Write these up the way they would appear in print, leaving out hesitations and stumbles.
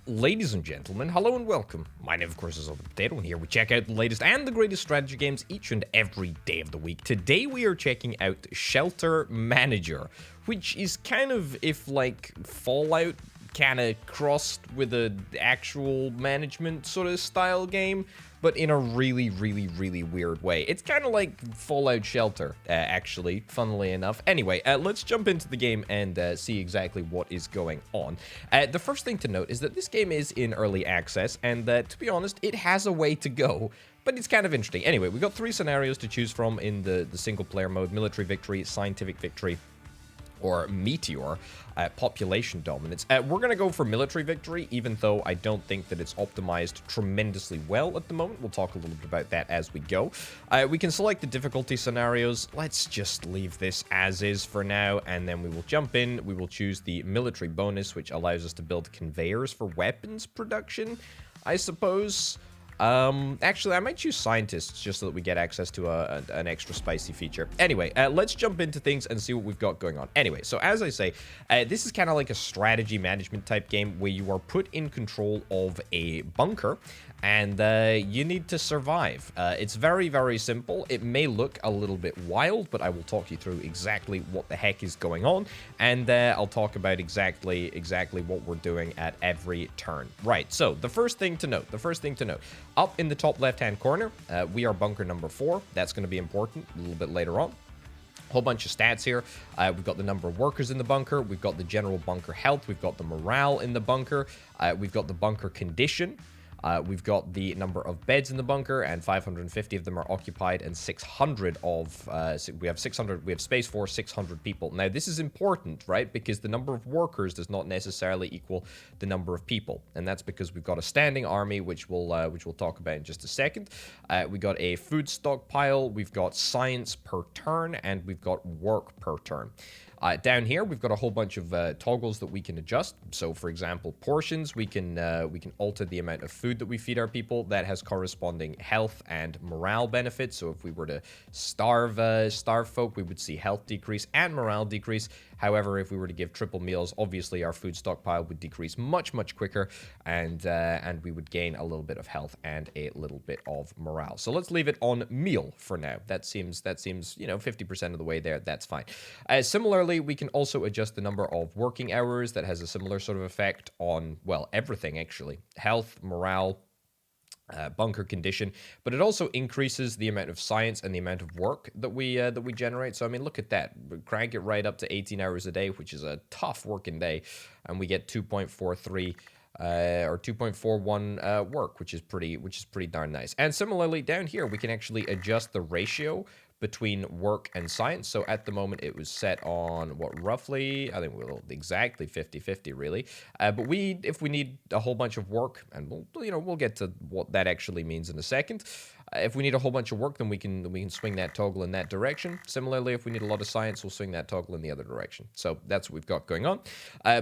Ladies and gentlemen, hello and welcome. My name, of course, is Over the Potato, and here we check out the latest and the greatest strategy games each and every day of the week. Today we are checking out Shelter Manager, which is kind of if like Fallout kind of crossed with an actual management sort of style game, but in a really weird way. It's kind of like Fallout Shelter, actually, funnily enough. Anyway, let's jump into the game and see exactly what is going on. The first thing to note is that this game is in early access, and to be honest, it has a way to go. But it's kind of interesting. Anyway, we've got 3 scenarios to choose from in the single-player mode: military victory, scientific victory, or Meteor, population dominance. We're going to go for military victory, even though I don't think that it's optimized tremendously well at the moment. We'll talk a little bit about that as we go. We can select the difficulty scenarios. Let's just leave this as is for now, and then we will jump in. We will choose the military bonus, which allows us to build conveyors for weapons production, I suppose. Actually, I might choose scientists just so that we get access to an extra spicy feature. Anyway, let's jump into things and see what we've got going on. Anyway, so as I say, this is kind of like a strategy management type game where you are put in control of a bunker and you need to survive. It's very simple. It may look a little bit wild, but I will talk you through exactly what the heck is going on, and I'll talk about exactly what we're doing at every turn. Right, so the first thing to note, up in the top left-hand corner, we are bunker number 4. That's going to be important a little bit later on. Whole bunch of stats here. We've got the number of workers in the bunker. We've got the general bunker health. We've got the morale in the bunker. We've got the bunker condition. We've got the number of beds in the bunker, and 550 of them are occupied, and 600 of we have space for 600 people. Now this is important, right? Because the number of workers does not necessarily equal the number of people, and that's because we've got a standing army, which we'll talk about in just a second. We got a food stockpile. We've got science per turn, and we've got work per turn. Down here, we've got a whole bunch of toggles that we can adjust. So, for example, portions, we can alter the amount of food that we feed our people. That has corresponding health and morale benefits. So if we were to starve folk, we would see health decrease and morale decrease. However, if we were to give triple meals, obviously our food stockpile would decrease much quicker, and we would gain a little bit of health and a little bit of morale. So let's leave it on meal for now. That seems 50% of the way there. That's fine. Similarly, we can also adjust the number of working hours. That has a similar sort of effect on, well, everything actually: health, morale, bunker condition, but it also increases the amount of science and the amount of work that we generate. So I mean, look at that. We crank it right up to 18 hours a day, which is a tough working day, and we get 2.43 or 2.41 work, which is pretty darn nice. And similarly, down here we can actually adjust the ratio between work and science. So at the moment it was set on what, roughly, I think exactly 50-50 really. But if we need a whole bunch of work, and we'll get to what that actually means in a second. If we need a whole bunch of work, then we can swing that toggle in that direction. Similarly, if we need a lot of science, we'll swing that toggle in the other direction. So that's what we've got going on.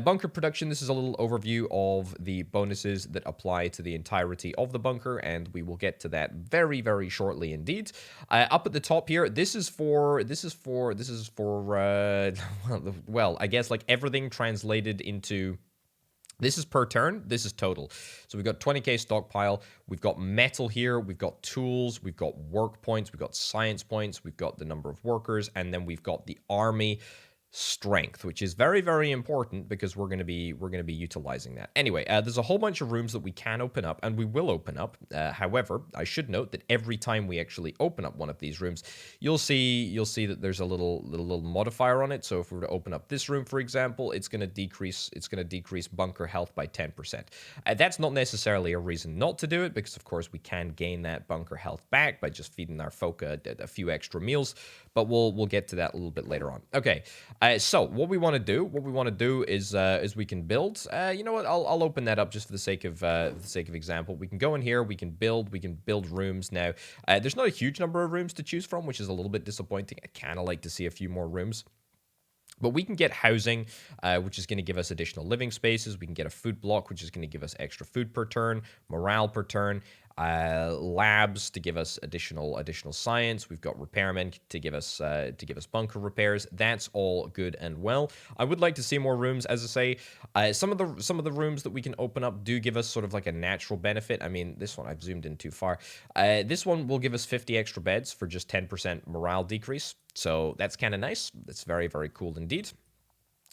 Bunker production, this is a little overview of the bonuses that apply to the entirety of the bunker, and we will get to that very shortly indeed. Up at the top here, this is for well, I guess like everything translated into. This is per turn, this is total. So we've got 20k stockpile, we've got metal here, we've got tools, we've got work points, we've got science points, we've got the number of workers, and then we've got the army strength, which is very important because we're going to be utilizing that. Anyway, there's a whole bunch of rooms that we can open up, and we will open up. However, I should note that every time we actually open up one of these rooms, you'll see that there's a little modifier on it. So if we were to open up this room, for example, it's going to decrease bunker health by 10%. That's not necessarily a reason not to do it, because of course we can gain that bunker health back by just feeding our folk a few extra meals. But we'll get to that a little bit later on. Okay. So what we want to do is we can build. You know what? I'll open that up just for the sake of example. We can go in here. We can build rooms. Now, there's not a huge number of rooms to choose from, which is a little bit disappointing. I kind of like to see a few more rooms. But we can get housing, which is going to give us additional living spaces. We can get a food block, which is going to give us extra food per turn, morale per turn. labs to give us additional science. We've got repairmen to give us bunker repairs. That's all good and well. I would like to see more rooms, as I say. Some of the rooms that we can open up do give us sort of like a natural benefit. I mean, this one I've zoomed in too far. This one will give us 50 extra beds for just 10% morale decrease. So that's kind of nice. That's very, very cool indeed.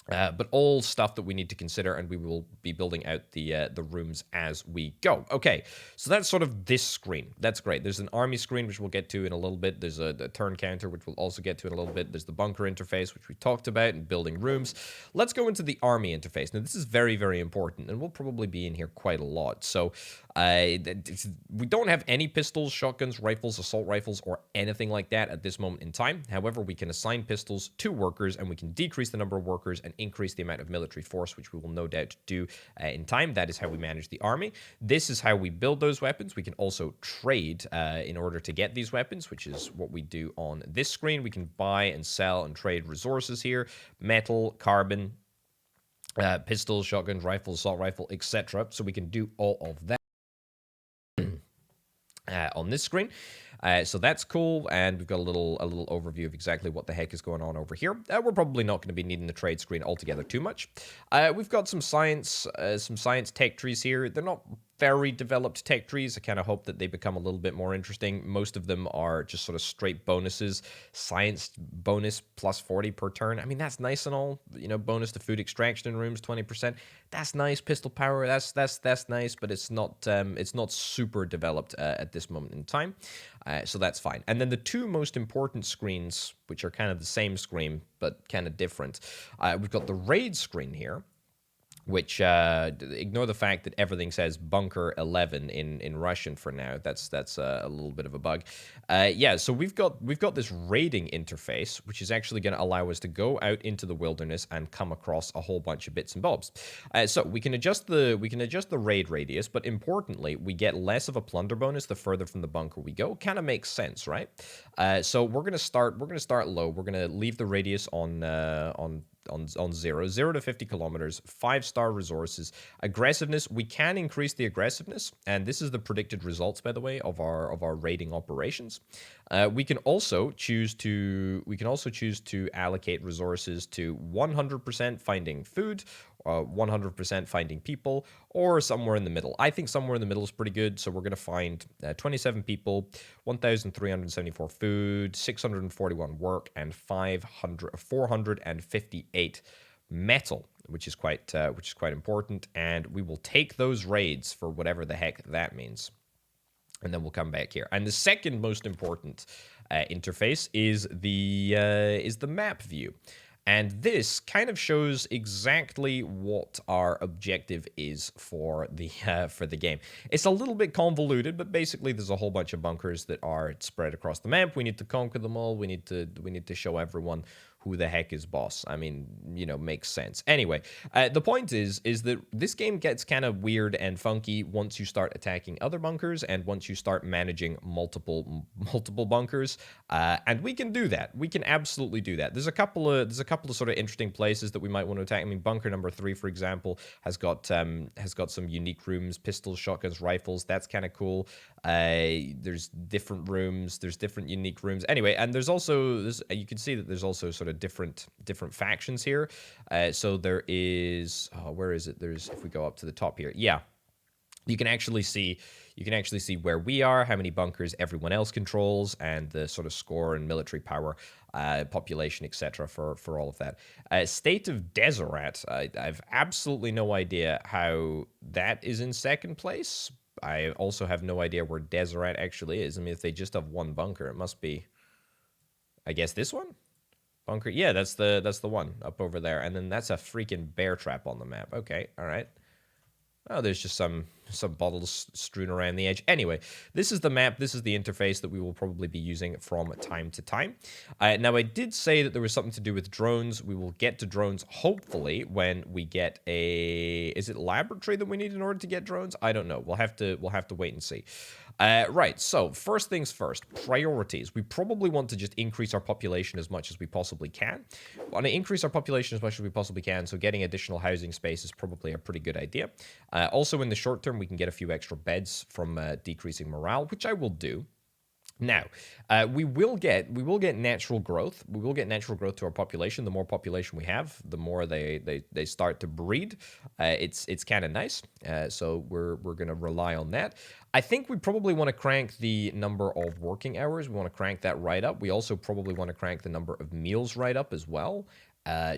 But all stuff that we need to consider, and we will be building out the rooms as we go. Okay, so that's sort of this screen. That's great. There's an army screen, which we'll get to in a little bit. There's a turn counter, which we'll also get to in a little bit. There's the bunker interface, which we talked about, and building rooms. Let's go into the army interface. Now, this is very, very important, and we'll probably be in here quite a lot. So we don't have any pistols, shotguns, rifles, assault rifles, or anything like that at this moment in time. However, we can assign pistols to workers, and we can decrease the number of workers and increase the amount of military force, which we will no doubt do in time. That is how we manage the army. This is how we build those weapons. We can also trade in order to get these weapons, which is what we do on this screen. We can buy and sell and trade resources here: metal, carbon, pistols, shotguns, rifles, assault rifle, etc. So we can do all of that on this screen. So that's cool, and we've got a little overview of exactly what the heck is going on over here. We're probably not going to be needing the trade screen altogether too much. We've got some science tech trees here. They're not very developed tech trees. I kind of hope that they become a little bit more interesting. Most of them are just sort of straight bonuses. Science bonus plus 40 per turn. I mean, that's nice and all. You know, bonus to food extraction in rooms 20%. That's nice. Pistol power. That's nice, but it's not super developed at this moment in time. So that's fine. And then the two most important screens, which are kind of the same screen but kind of different. We've got the raid screen here, which ignore the fact that everything says bunker 11 in Russian for now. That's a little bit of a bug. Yeah, so we've got this raiding interface, which is actually going to allow us to go out into the wilderness and come across a whole bunch of bits and bobs. So we can adjust the raid radius, but importantly, we get less of a plunder bonus the further from the bunker we go. Kind of makes sense, right? So we're gonna start low. We're gonna leave the radius on 0 to 50 kilometers, 5-star resources. Aggressiveness, we can increase the aggressiveness, and this is the predicted results, by the way, of our raiding operations. We can also choose to allocate resources to 100% finding food, 100% finding people, or somewhere in the middle. I think somewhere in the middle is pretty good, so we're going to find 27 people, 1,374 food, 641 work, and 458 metal, which is quite important, and we will take those raids for whatever the heck that means. And then we'll come back here. And the second most important interface is the map view. And this kind of shows exactly what our objective is for the game. It's a little bit convoluted, but basically there's a whole bunch of bunkers that are spread across the map. We need to conquer them all. We need to show everyone who the heck is boss. I mean, you know, makes sense. Anyway, the point is that this game gets kind of weird and funky once you start attacking other bunkers and once you start managing multiple bunkers. And we can do that. We can absolutely do that. There's a couple of sort of interesting places that we might want to attack. I mean, bunker number 3, for example, has got some unique rooms, pistols, shotguns, rifles. That's kind of cool. There's different rooms. There's different unique rooms. Anyway, and there's also you can see that there's also sort of different factions here. So there is where is it? There's, if we go up to the top here, yeah, you can actually see where we are, how many bunkers everyone else controls, and the sort of score and military power, population, etc. for all of that. State of Deseret, I've absolutely no idea how that is in second place. I also have no idea where Deseret actually is. I mean, if they just have one bunker, it must be, I guess, this one? Bunker? Yeah, that's the one up over there. And then that's a freaking bear trap on the map. Okay, all right. Oh, there's just some bottles strewn around the edge. Anyway, this is the map. This is the interface that we will probably be using from time to time. Now, I did say that there was something to do with drones. We will get to drones, hopefully, when we get a... Is it laboratory that we need in order to get drones? I don't know. We'll have to wait and see. Right, so first things first, priorities. We probably want to just increase our population as much as we possibly can. We want to increase our population as much as we possibly can, so getting additional housing space is probably a pretty good idea. Also, in the short term, we can get a few extra beds from decreasing morale, which I will do. Now, we will get natural growth. We will get natural growth to our population. The more population we have, the more they start to breed. It's kind of nice. So we're gonna rely on that. I think we probably want to crank the number of working hours. We want to crank that right up. We also probably want to crank the number of meals right up as well.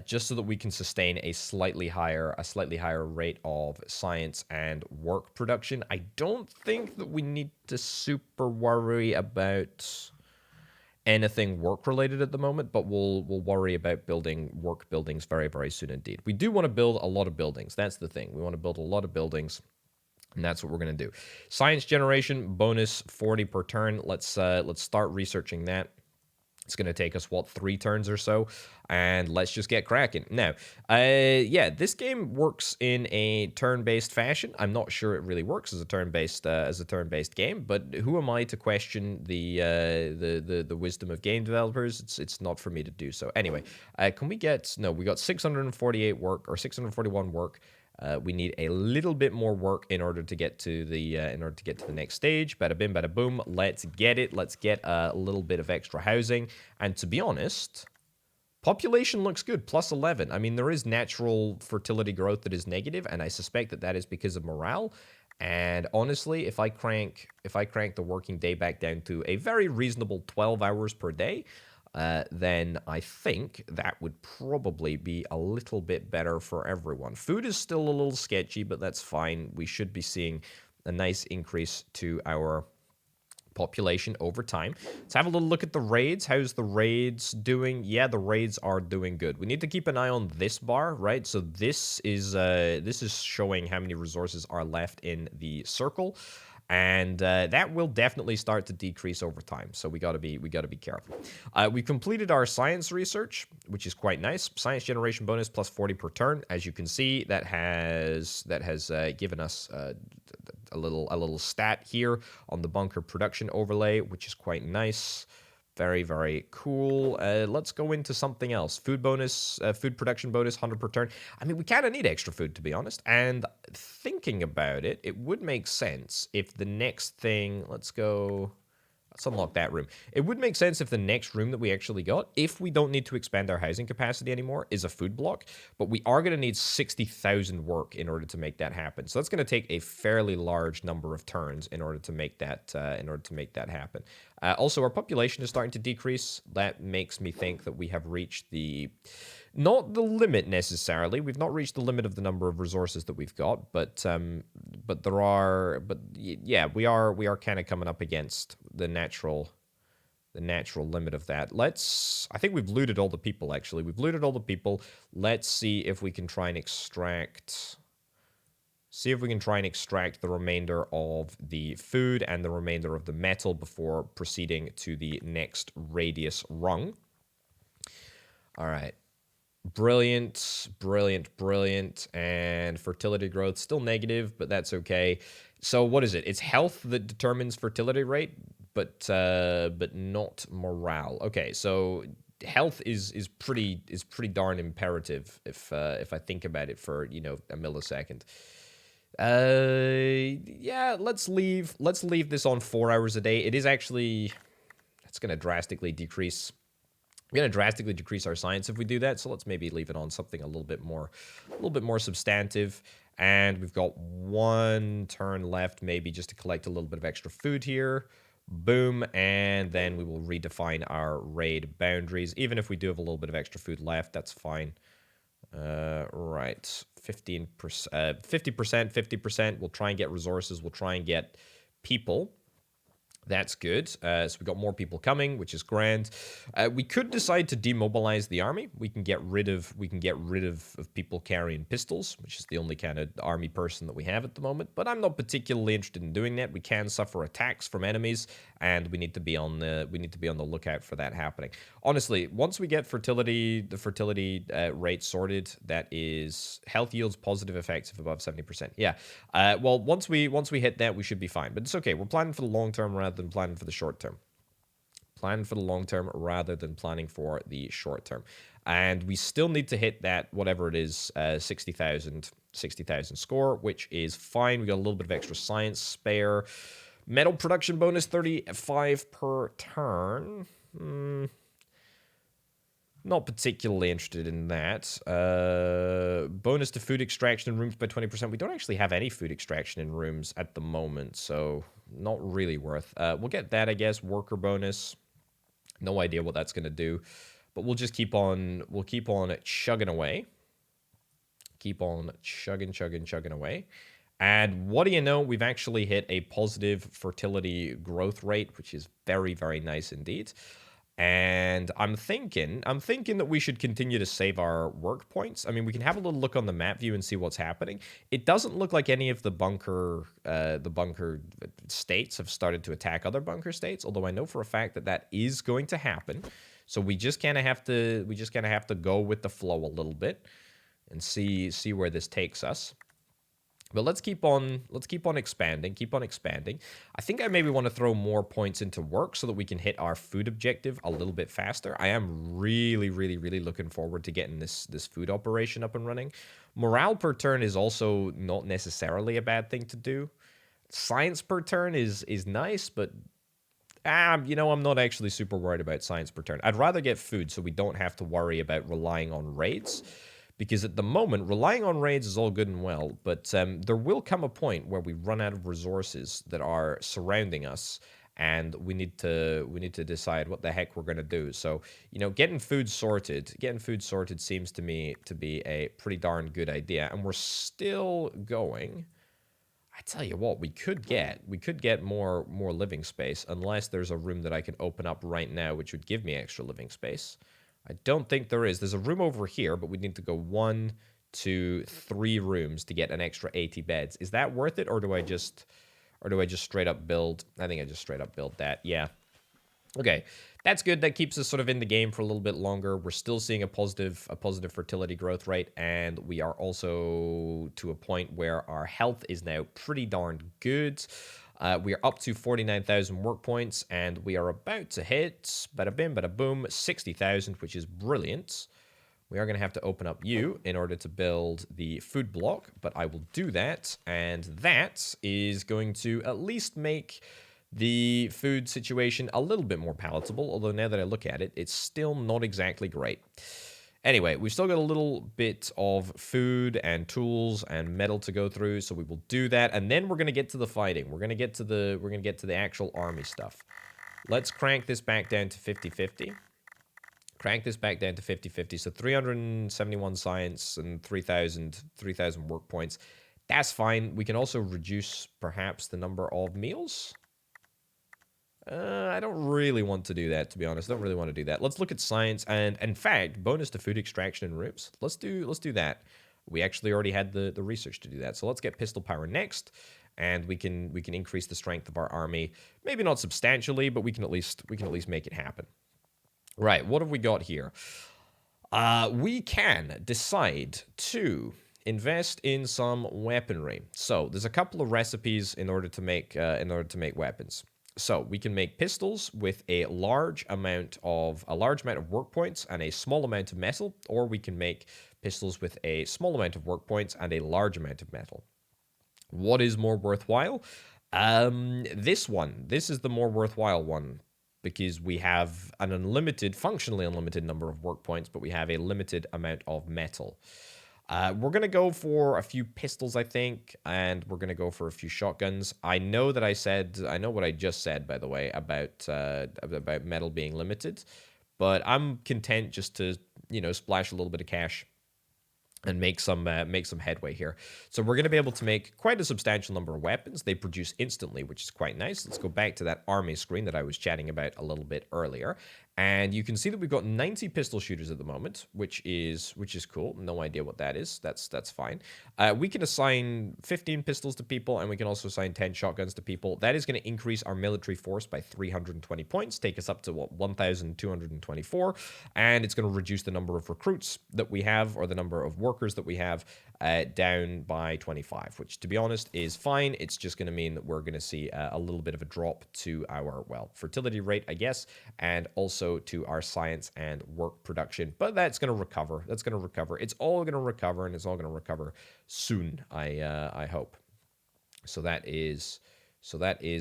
Just so that we can sustain a slightly higher rate of science and work production. I don't think that we need to super worry about anything work related at the moment, but we'll worry about building work buildings very, very soon indeed. We do want to build a lot of buildings. That's the thing. We want to build a lot of buildings. And that's what we're going to do. Science generation bonus 40 per turn. Let's start researching that. It's going to take us, 3 turns or so, and let's just get cracking. Now, yeah, this game works in a turn-based fashion. I'm not sure it really works as a turn-based game, but who am I to question the wisdom of game developers? It's not for me to do so. Anyway, can we get... No, we got 648 work, or 641 work. We need a little bit more work in order to get to the next stage. Bada bim, bada boom. Let's get it. Let's get a little bit of extra housing. And to be honest, population looks good. Plus 11. I mean, there is natural fertility growth that is negative, and I suspect that that is because of morale. And honestly, if I crank the working day back down to a very reasonable 12 hours per day, then I think that would probably be a little bit better for everyone. Food is still a little sketchy, but that's fine. We should be seeing a nice increase to our population over time. Let's have a little look at the raids. How's the raids doing? Yeah, the raids are doing good. We need to keep an eye on this bar, right? So this is showing how many resources are left in the circle. And that will definitely start to decrease over time. So we gotta be careful. We completed our science research, which is quite nice. Science generation bonus plus 40 per turn. As you can see, that has given us a little stat here on the bunker production overlay, which is quite nice. Very, very cool. Let's go into something else. Food bonus, food production bonus, 100 per turn. I mean, we kind of need extra food, to be honest. And thinking about it, it would make sense if the next thing... Let's unlock that room. It would make sense if the next room that we actually got, if we don't need to expand our housing capacity anymore, is a food block. But we are going to need 60,000 work in order to make that happen. So that's going to take a fairly large number of turns in order to make that happen. Also, our population is starting to decrease. That makes me think that we have reached not the limit necessarily. We've not reached the limit of the number of resources that we've got, but yeah, we are kind of coming up against the natural limit of that. I think we've looted all the people, actually. We've looted all the people. Let's see if we can try and extract the remainder of the food and the remainder of the metal before proceeding to the next radius rung. All right. Brilliant, brilliant, brilliant. And fertility growth, still negative, but that's okay. So what is it? It's health that determines fertility rate, but not morale. Okay, so health is pretty darn imperative if I think about it for, a millisecond. Yeah, let's leave this on 4 hours a day. It is actually... That's going to drastically decrease... We're going to drastically decrease our science if we do that, so let's maybe leave it on something a little bit more substantive. And we've got 1 turn left, maybe just to collect a little bit of extra food here. Boom, and then we will redefine our raid boundaries. Even if we do have a little bit of extra food left, that's fine. Right, 15%, 50%, 50%. We'll try and get resources. We'll try and get people. That's good. So we got more people coming, which is grand. We could decide to demobilize the army. We can get rid of people carrying pistols, which is the only kind of army person that we have at the moment. But I'm not particularly interested in doing that. We can suffer attacks from enemies, and we need to be on the lookout for that happening. Honestly, once we get the fertility rate sorted, that is health yields positive effects of above 70%. Yeah. Well, once we hit that, we should be fine. But it's okay. We're planning for the long term rather than planning for the short term. Plan for the long term rather than planning for the short term. And we still need to hit that, whatever it is, 60,000 score, which is fine. We got a little bit of extra science spare. Metal production bonus 35 per turn. Not particularly interested in that. Bonus to food extraction in rooms by 20%. We don't actually have any food extraction in rooms at the moment, so not really worth. We'll get that, I guess. Worker bonus. No idea what that's going to do, but we'll just keep on. We'll keep on chugging away. Keep on chugging away. And what do you know? We've actually hit a positive fertility growth rate, which is very, very nice indeed. And I'm thinking that we should continue to save our work points. I mean, we can have a little look on the map view and see what's happening. It doesn't look like any of the bunker states have started to attack other bunker states, although I know for a fact that that is going to happen. So we just kind of have to go with the flow a little bit and see where this takes us. But let's keep on expanding. I think I maybe want to throw more points into work so that we can hit our food objective a little bit faster. I am really looking forward to getting this food operation up and running. Morale per turn is also not necessarily a bad thing to do. Science per turn is nice, but you know, I'm not actually super worried about science per turn. I'd rather get food so we don't have to worry about relying on raids. Because at the moment, relying on raids is all good and well, but there will come a point where we run out of resources that are surrounding us, and we need to decide what the heck we're going to do. So, you know, getting food sorted seems to me to be a pretty darn good idea, and we're still going. I tell you what, we could get more living space, unless there's a room that I can open up right now, which would give me extra living space. I don't think there is. There's a room over here, but we need to go 1, 2, 3 rooms to get an extra 80 beds. Is that worth it, or do I just straight up build? I think I just straight up build that. Yeah. Okay, that's good. That keeps us sort of in the game for a little bit longer. We're still seeing a positive fertility growth rate, and we are also to a point where our health is now pretty darn good. We are up to 49,000 work points, and we are about to hit, bada bim, bada boom, 60,000, which is brilliant. We are going to have to open up you in order to build the food block, but I will do that, and that is going to at least make the food situation a little bit more palatable, although now that I look at it, it's still not exactly great. Anyway, we've still got a little bit of food and tools and metal to go through, so we will do that, and then we're going to get to the fighting. We're going to get to the actual army stuff. Let's crank this back down to 50-50. Crank this back down to 50-50. So 371 science and 3,000 work points. That's fine. We can also reduce perhaps the number of meals. I don't really want to do that, to be honest. I don't really want to do that. Let's look at science, and in fact, bonus to food extraction in rooms. Let's do that. We actually already had the research to do that. So let's get pistol power next, and we can increase the strength of our army. Maybe not substantially, but we can at least make it happen. Right, what have we got here? We can decide to invest in some weaponry. So there's a couple of recipes in order to make weapons. So we can make pistols with a large amount of work points and a small amount of metal, or we can make pistols with a small amount of work points and a large amount of metal. What is more worthwhile? This one. This is the more worthwhile one, because we have an functionally unlimited number of work points, but we have a limited amount of metal. We're going to go for a few pistols, I think, and we're going to go for a few shotguns. I know what I just said, by the way, about metal being limited, but I'm content just to, splash a little bit of cash and make some headway here. So we're going to be able to make quite a substantial number of weapons. They produce instantly, which is quite nice. Let's go back to that army screen that I was chatting about a little bit earlier. And you can see that we've got 90 pistol shooters at the moment, which is cool. No idea what that is. That's fine. We can assign 15 pistols to people, and we can also assign 10 shotguns to people. That is going to increase our military force by 320 points, take us up to, what, 1,224, and it's going to reduce the number of recruits that we have, or the number of workers that we have, down by 25, which, to be honest, is fine. It's just going to mean that we're going to see a little bit of a drop to our, well, fertility rate, I guess, and also to our science and work production. But that's going to recover. That's going to recover. It's all going to recover, and it's all going to recover soon, I hope. So that is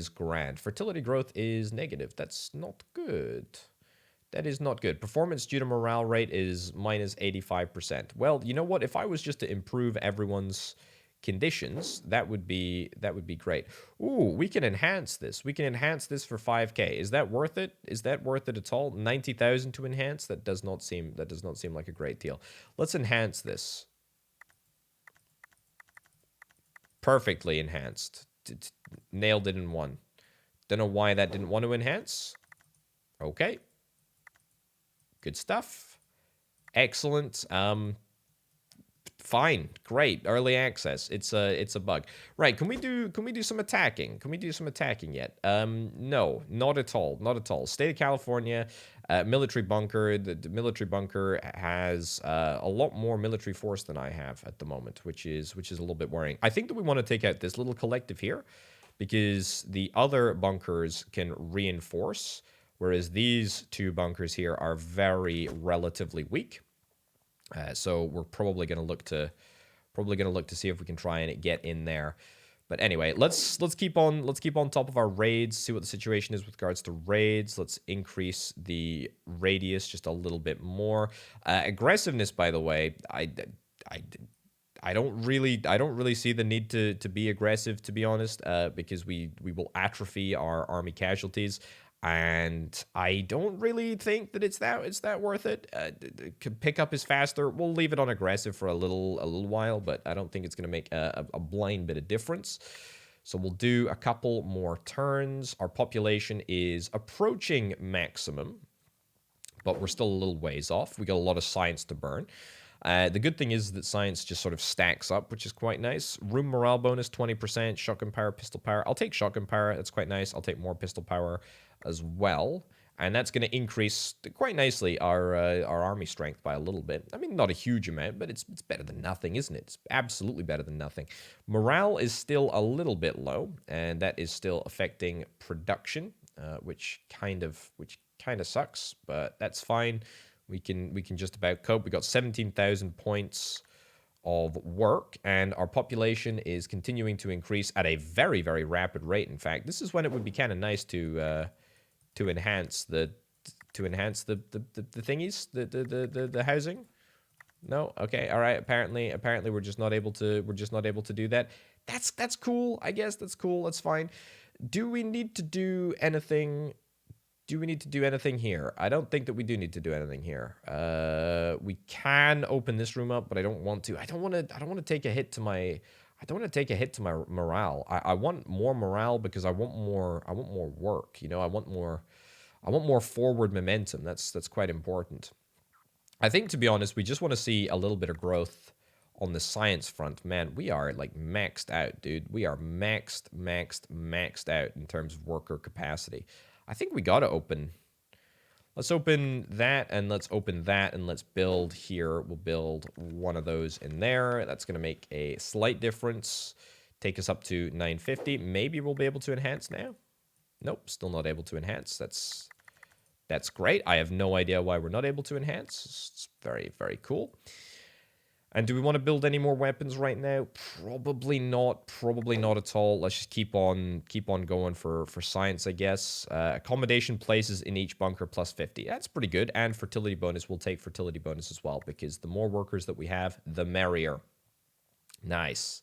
grand. Fertility growth is negative. That's not good. That is not good. Performance due to morale rate is minus 85%. Well, you know what? If I was just to improve everyone's conditions, that would be great. Ooh, we can enhance this. We can enhance this for 5k. Is that worth it? Is that worth it at all? 90,000 to enhance? That does not seem like a great deal. Let's enhance this. Perfectly enhanced. Nailed it in one. Don't know why that didn't want to enhance. Okay. Good stuff. Excellent. Fine. Great. Early access. It's a bug. Right. Can we do some attacking? Can we do some attacking yet? No, not at all. Not at all. State of California, military bunker. The military bunker has a lot more military force than I have at the moment, which is a little bit worrying. I think that we want to take out this little collective here, because the other bunkers can reinforce, whereas these two bunkers here are relatively weak. So we're probably going to look to see if we can try and get in there. But anyway, let's keep on top of our raids, see what the situation is with regards to raids. Let's increase the radius just a little bit more. Aggressiveness, by the way, I don't really see the need to be aggressive, to be honest, because we will atrophy our army casualties. And I don't really think that it's that worth it. Pick up is faster. We'll leave it on aggressive for a little while, but I don't think it's going to make a blind bit of difference. So we'll do a couple more turns. Our population is approaching maximum, but we're still a little ways off. We got a lot of science to burn. The good thing is that science just sort of stacks up, which is quite nice. Room morale bonus, 20%. Shotgun power, pistol power. I'll take shotgun power. That's quite nice. I'll take more pistol power as well. And that's going to increase quite nicely our army strength by a little bit. I mean, not a huge amount, but it's better than nothing, isn't it? It's absolutely better than nothing. Morale is still a little bit low, and that is still affecting production, which kind of sucks, but that's fine. We can just about cope. We got 17,000 points of work, and our population is continuing to increase at a very, very rapid rate. In fact, this is when it would be kind of nice to enhance the thingies, the housing. No, okay, all right. Apparently, we're just not able to do that. That's cool. I guess that's cool. That's fine. Do we need to do anything? Do we need to do anything here? I don't think that we do need to do anything here. We can open this room up, but I don't want to. I don't want to take a hit to my. I don't want to take a hit to my morale. I want more morale because I want more work. You know, I want more forward momentum. That's quite important. I think, to be honest, we just want to see a little bit of growth on the science front. Man, we are like maxed out, dude. We are maxed out in terms of worker capacity. I think we got to open. Let's open that, and let's open that, and let's build here. We'll build one of those in there. That's going to make a slight difference. Take us up to 950. Maybe we'll be able to enhance now. Nope, still not able to enhance. That's great. I have no idea why we're not able to enhance. It's very, very cool. And do we want to build any more weapons right now? Probably not. Probably not at all. Let's just keep on going for science, I guess. Accommodation places in each bunker plus 50. That's pretty good. And fertility bonus. We'll take fertility bonus as well, because the more workers that we have, the merrier. Nice.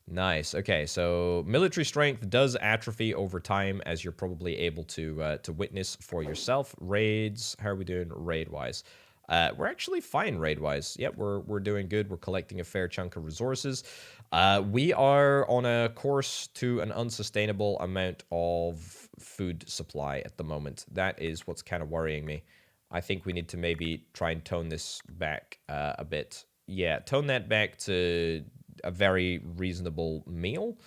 Nice. Okay, so military strength does atrophy over time, as you're probably able to witness for yourself. Raids. How are we doing raid-wise? We're actually fine raid-wise. Yep, we're doing good. We're collecting a fair chunk of resources. We are on a course to an unsustainable amount of food supply at the moment. That is what's kind of worrying me. I think we need to maybe try and tone this back a bit. Yeah, tone that back to a very reasonable meal.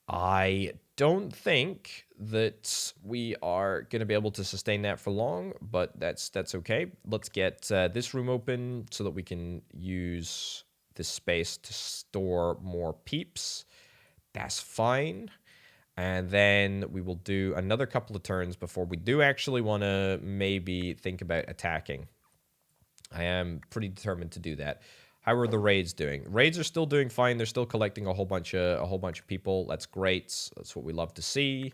I don't think that we are going to be able to sustain that for long, but that's okay. Let's get this room open so that we can use this space to store more peeps. That's fine. And then we will do another couple of turns before we do actually want to maybe think about attacking. I am pretty determined to do that. How are the raids doing? Raids are still doing fine. They're still collecting a whole bunch of people. That's great. That's what we love to see.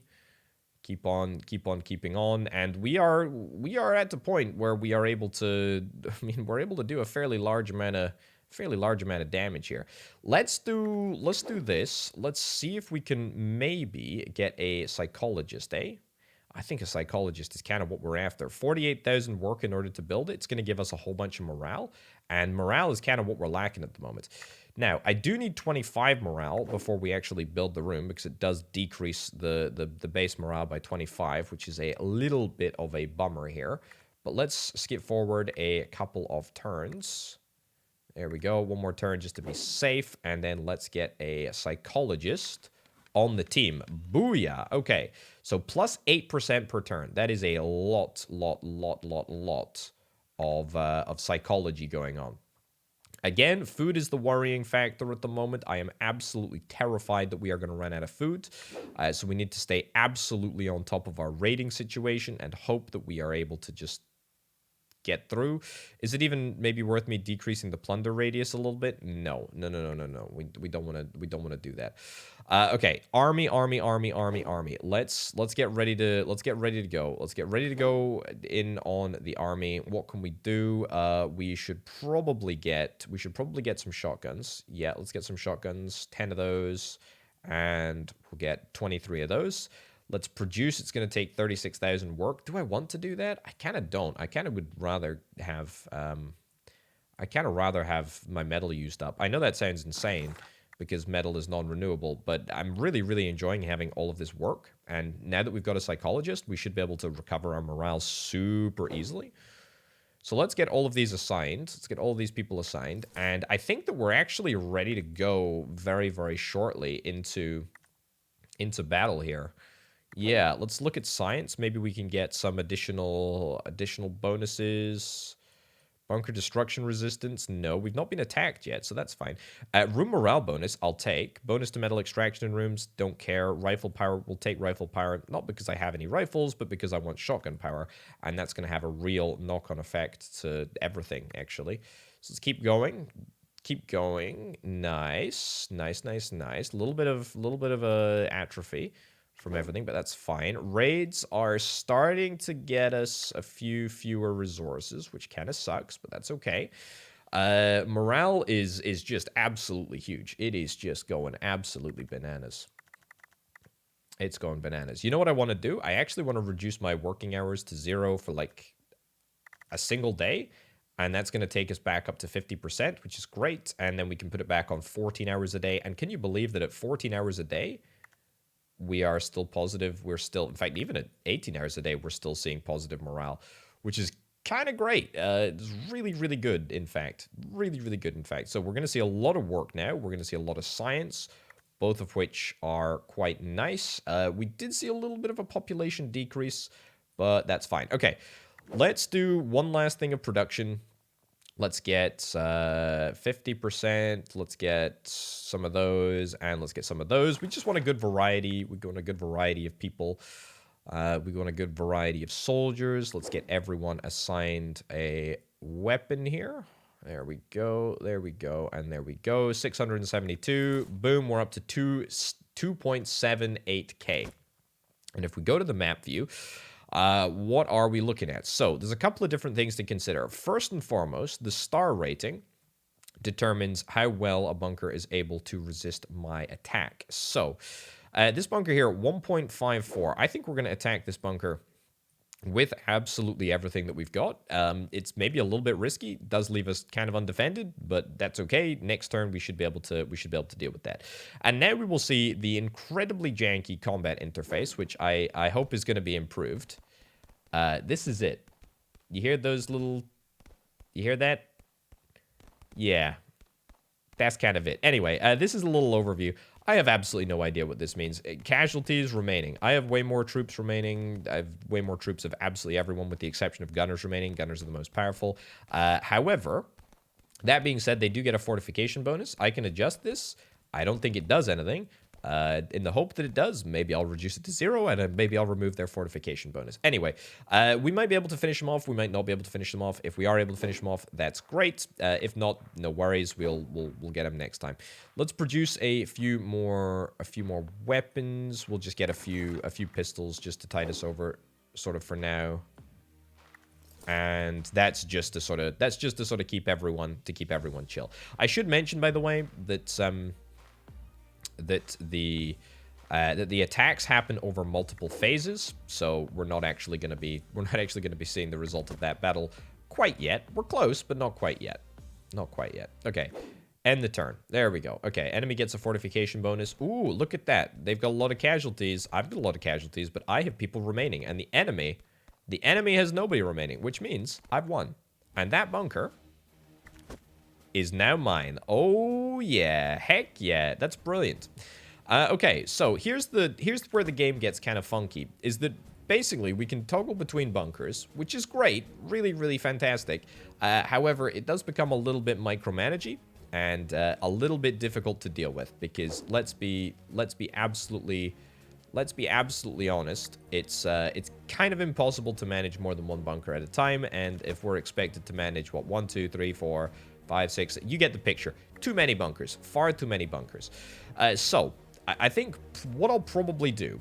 Keep on keeping on, and we are at the point where we are able to. I mean, we're able to do a fairly large amount of damage here. Let's do this. Let's see if we can maybe get a psychologist, eh? I think a psychologist is kind of what we're after. 48,000 work in order to build it. It's going to give us a whole bunch of morale, and morale is kind of what we're lacking at the moment. Now, I do need 25 morale before we actually build the room, because it does decrease the base morale by 25, which is a little bit of a bummer here. But let's skip forward a couple of turns. There we go. One more turn just to be safe, and then let's get a psychologist on the team. Booyah. Okay, so plus 8% per turn. That is a lot of psychology going on. Again, food is the worrying factor at the moment. I am absolutely terrified that we are going to run out of food. So we need to stay absolutely on top of our raiding situation and hope that we are able to just get through. Is it even maybe worth me decreasing the plunder radius a little bit? No. We don't want to do that. Okay, army. Let's get ready to go. Let's get ready to go in on the army. What can we do? We should probably get some shotguns. Yeah, let's get some shotguns. 10 of those, and we'll get 23 of those. Let's produce. It's going to take 36,000 work. Do I want to do that? I kind of don't. I kind of would rather have my metal used up. I know that sounds insane because metal is non-renewable, but I'm really enjoying having all of this work. And now that we've got a psychologist, we should be able to recover our morale super easily. So let's get all of these assigned. Let's get all of these people assigned. And I think that we're actually ready to go very shortly into battle here. Yeah, let's look at science. Maybe we can get some additional bonuses. Bunker destruction resistance. No, we've not been attacked yet, so that's fine. Room morale bonus, I'll take. Bonus to metal extraction in rooms, don't care. Rifle power, we'll take rifle power. Not because I have any rifles, but because I want shotgun power. And that's going to have a real knock-on effect to everything, actually. So let's keep going. Keep going. Nice. A little bit of atrophy from everything, but that's fine. Raids are starting to get us a few fewer resources, which kind of sucks, but that's okay. Morale is just absolutely huge. It is just going absolutely bananas. It's going bananas. You know what I want to do? I actually want to reduce my working hours to 0 for like a single day, and that's going to take us back up to 50%, which is great, and then we can put it back on 14 hours a day. And can you believe that at 14 hours a day, we are still positive? We're still, in fact, even at 18 hours a day, we're still seeing positive morale, which is kind of great. It's really good, in fact. Really good, in fact. So we're going to see a lot of work now. We're going to see a lot of science, both of which are quite nice. We did see a little bit of a population decrease, but that's fine. Okay, let's do one last thing of production. Let's get 50%. Let's get some of those, and let's get some of those. We just want a good variety. We want a good variety of people. We want a good variety of soldiers. Let's get everyone assigned a weapon here. There we go. And there we go. 672. Boom, we're up to 2.78k. And if we go to the map view, what are we looking at? So there's a couple of different things to consider. First and foremost, the star rating determines how well a bunker is able to resist my attack. So this bunker here, 1.54. I think we're going to attack this bunker with absolutely everything that we've got. It's maybe a little bit risky, does leave us kind of undefended, but that's okay. Next turn we should be able to deal with that. And now we will see the incredibly janky combat interface, which I hope is going to be improved. This is it. You hear those little... You hear that? Yeah. That's kind of it. Anyway, this is a little overview. I have absolutely no idea what this means. Casualties remaining. I have way more troops remaining. I have way more troops of absolutely everyone with the exception of gunners remaining. Gunners are the most powerful. However, that being said, they do get a fortification bonus. I can adjust this. I don't think it does anything. In the hope that it does, maybe I'll reduce it to 0, and maybe I'll remove their fortification bonus. Anyway, we might be able to finish them off. We might not be able to finish them off. If we are able to finish them off, that's great. If not, no worries. We'll get them next time. Let's produce a few more weapons. We'll just get a few pistols just to tide us over, sort of for now. And that's just to sort of keep everyone chill. I should mention, by the way, that the attacks happen over multiple phases, so we're not actually going to be seeing the result of that battle quite yet. We're close, but not quite yet. Not quite yet. Okay, end the turn. There we go. Okay, enemy gets a fortification bonus. Ooh, look at that. They've got a lot of casualties. I've got a lot of casualties, but I have people remaining, and the enemy has nobody remaining, which means I've won. And that bunker is now mine. Oh yeah, heck yeah, that's brilliant. Okay, so here's where the game gets kind of funky, is that basically we can toggle between bunkers, which is great, really fantastic. However, it does become a little bit micromanagey and a little bit difficult to deal with, because let's be absolutely honest, it's kind of impossible to manage more than one bunker at a time, and if we're expected to manage 1, 2, 3, 4, 5, 6, you get the picture. Too many bunkers. Far too many bunkers. So, I think what I will probably do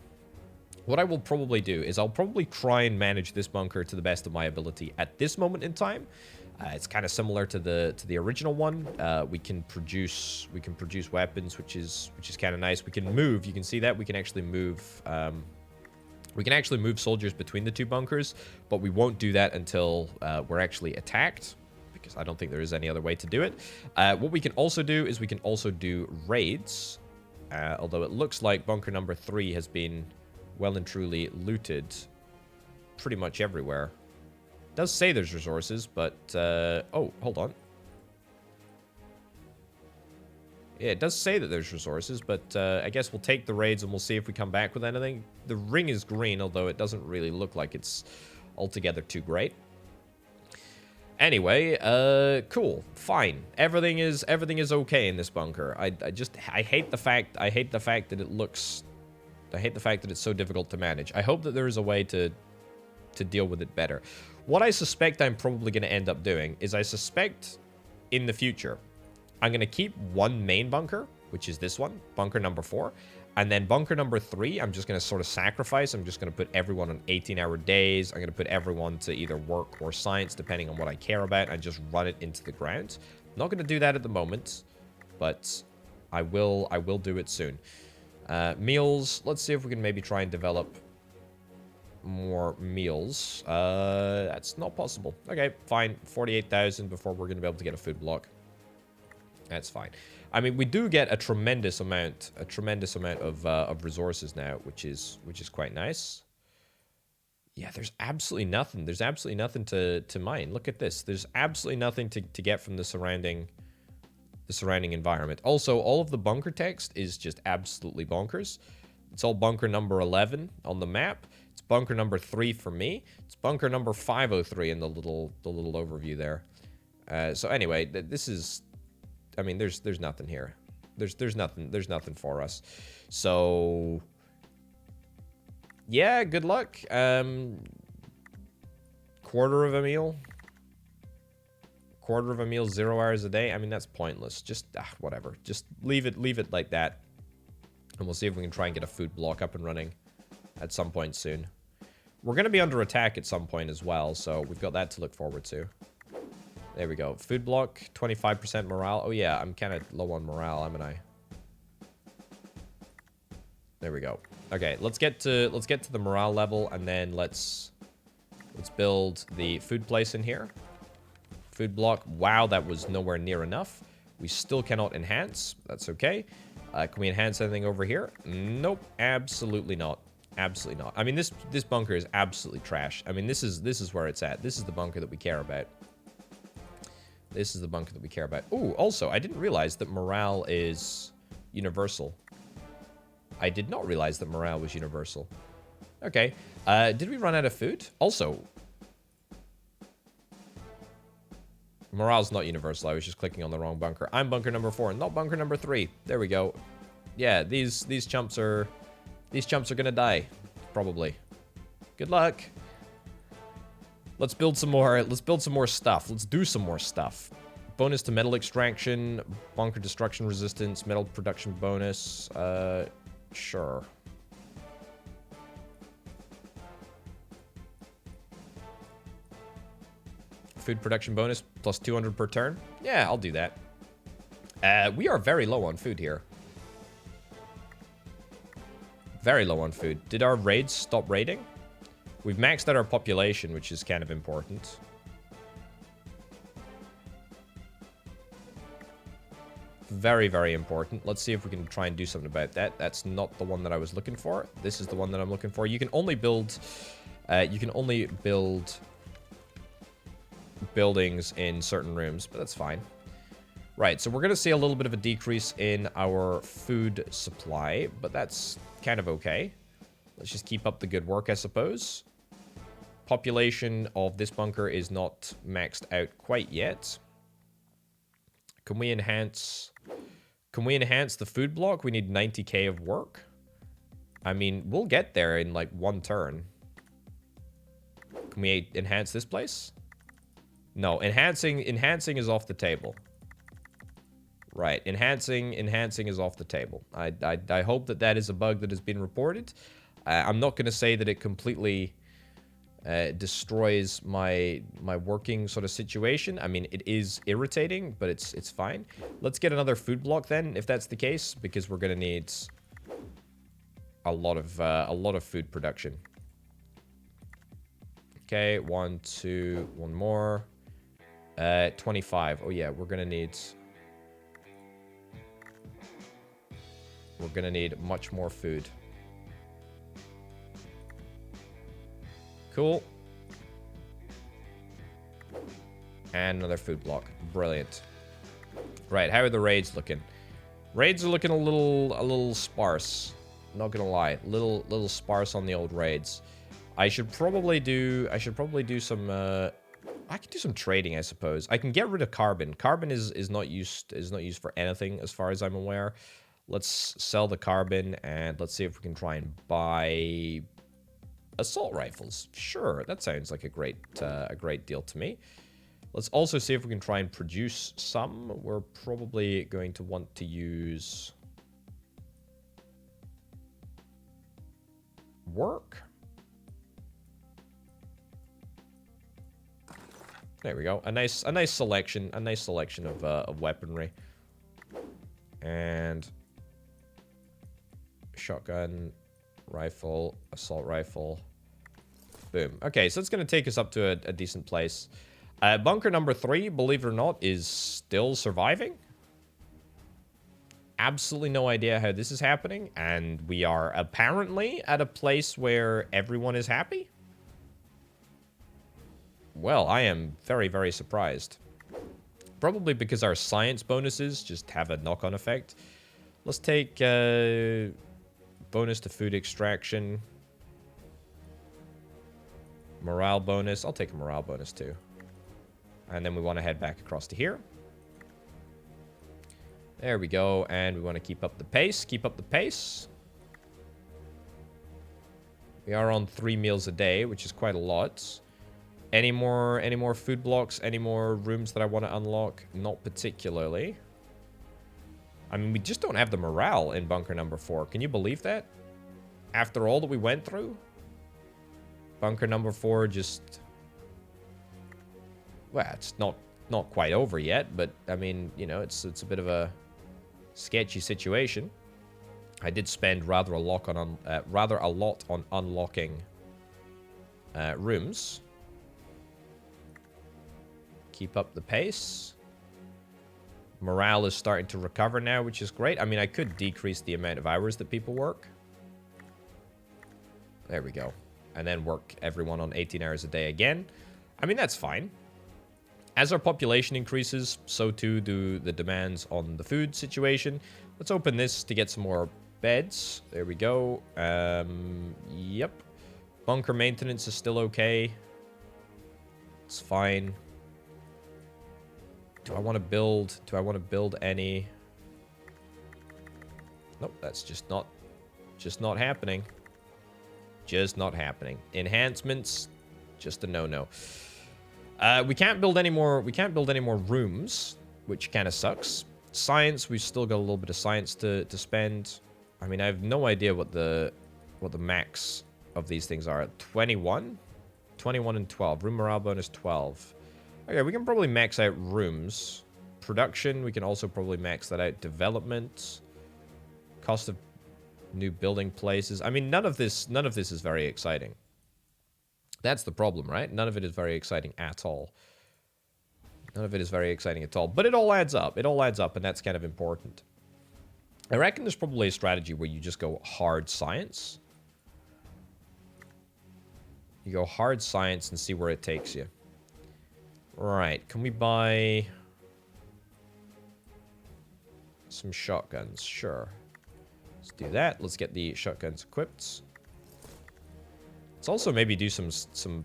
is I'll probably try and manage this bunker to the best of my ability at this moment in time. It's kind of similar to the original one. We can produce weapons, which is kind of nice. We can move. You can see that we can actually move. We can actually move soldiers between the two bunkers, but we won't do that until we're actually attacked, because I don't think there is any other way to do it. What we can also do is we can also do raids, although it looks like bunker number 3 has been well and truly looted pretty much everywhere. It does say there's resources, but oh, hold on. Yeah, it does say that there's resources, but I guess we'll take the raids and we'll see if we come back with anything. The ring is green, although it doesn't really look like it's altogether too great. Anyway, cool, fine. Everything is okay in this bunker. I hate the fact that it looks. I hate the fact that it's so difficult to manage. I hope that there is a way to deal with it better. What I suspect I'm probably going to end up doing is I suspect in the future I'm going to keep one main bunker, which is this one, bunker number 4. And then bunker number 3, I'm just going to sort of sacrifice. I'm just going to put everyone on 18-hour days. I'm going to put everyone to either work or science, depending on what I care about, and just run it into the ground. I'm not going to do that at the moment, but I will do it soon. Meals. Let's see if we can maybe try and develop more meals. That's not possible. Okay, fine. 48,000 before we're going to be able to get a food block. That's fine. I mean, we do get a tremendous amount of resources now, which is quite nice. Yeah, there's absolutely nothing. There's absolutely nothing to mine. Look at this. There's absolutely nothing to get from the surrounding environment. Also, all of the bunker text is just absolutely bonkers. It's all bunker number 11 on the map. It's bunker number 3 for me. It's bunker number 503 in the little overview there. So anyway, this is. I mean, there's nothing here. There's nothing for us. So yeah, good luck. Quarter of a meal, 0 hours a day. I mean, that's pointless. Just whatever. Just leave it like that, and we'll see if we can try and get a food block up and running at some point soon. We're gonna be under attack at some point as well, so we've got that to look forward to. There we go. Food block, 25% morale. Oh yeah, I'm kind of low on morale, haven't I? There we go. Okay, let's get to the morale level, and then let's Let's build the food place in here. Food block. Wow, that was nowhere near enough. We still cannot enhance. That's okay. Can we enhance anything over here? Nope, absolutely not. Absolutely not. I mean, this bunker is absolutely trash. I mean, this is where it's at. This is the bunker that we care about. This is the bunker that we care about. Ooh, also, I didn't realize that morale is universal. I did not realize that morale was universal. Okay. Did we run out of food? Also, morale's not universal. I was just clicking on the wrong bunker. I'm bunker number 4, not bunker number 3. There we go. Yeah, these chumps are gonna die, probably. Good luck. Let's build some more. Let's build some more stuff. Let's do some more stuff. Bonus to metal extraction, bunker destruction resistance, metal production bonus. Sure. Food production bonus plus 200 per turn. Yeah, I'll do that. We are very low on food here. Very low on food. Did our raids stop raiding? We've maxed out our population, which is kind of important. Very, very important. Let's see if we can try and do something about that. That's not the one that I was looking for. This is the one that I'm looking for. You can only build... buildings in certain rooms, but that's fine. Right, so we're going to see a little bit of a decrease in our food supply, but that's kind of okay. Let's just keep up the good work, I suppose. Population of this bunker is not maxed out quite yet. Can we enhance the food block? We need 90k of work. I mean, we'll get there in like one turn. Can we enhance this place? No, enhancing is off the table. Right, enhancing is off the table. I hope that is a bug that has been reported. I'm not going to say that it completely destroys my working sort of situation. I mean, it is irritating, but it's fine. Let's get another food block then, if that's the case, because we're going to need a lot of food production. Okay, 1, 2, one more. 25. Oh yeah, we're gonna need much more food. Cool. And another food block. Brilliant. Right, how are the raids looking? Raids are looking a little sparse. Not gonna lie, little sparse on the old raids. I should probably do some I can do some trading, I suppose. I can get rid of carbon. Carbon is not used for anything as far as I'm aware. Let's sell the carbon and let's see if we can try and buy assault rifles. Sure, that sounds like a great deal to me. Let's also see if we can try and produce some. We're probably going to want to use work. There we go. A nice selection of weaponry. And shotgun, rifle, assault rifle. Boom. Okay, so it's going to take us up to a decent place. Bunker number 3, believe it or not, is still surviving. Absolutely no idea how this is happening, and we are apparently at a place where everyone is happy. Well, I am very, very surprised. Probably because our science bonuses just have a knock-on effect. Let's take bonus to food extraction. Morale bonus. I'll take a morale bonus too. And then we want to head back across to here. There we go. And we want to keep up the pace. Keep up the pace. We are on 3 meals a day, which is quite a lot. Any more food blocks? Any more rooms that I want to unlock? Not particularly. I mean, we just don't have the morale in bunker number 4. Can you believe that? After all that we went through? Bunker number 4 just... Well, it's not quite over yet, but I mean, you know, it's a bit of a sketchy situation. I did spend rather a lot on unlocking rooms. Keep up the pace. Morale is starting to recover now, which is great. I mean, I could decrease the amount of hours that people work. There we go. And then work everyone on 18 hours a day again. I mean, that's fine. As our population increases, so too do the demands on the food situation. Let's open this to get some more beds. There we go. Yep. Bunker maintenance is still okay. It's fine. Do I want to build any? Nope, that's just not happening. Just not happening. Enhancements, just a no-no. We can't build any more rooms, which kind of sucks. Science, we've still got a little bit of science to spend. I mean, I have no idea what the max of these things are. 21? 21 and 12. Room morale bonus 12. Okay, we can probably max out rooms. Production, we can also probably max that out. Development. Cost of new building places. I mean, none of this is very exciting. That's the problem, right? None of it is very exciting at all. None of it is very exciting at all. But it all adds up. It all adds up, and that's kind of important. I reckon there's probably a strategy where you just go hard science. You go hard science and see where it takes you. Right. Can we buy some shotguns? Sure. Let's do that. Let's get the shotguns equipped. Let's also maybe do some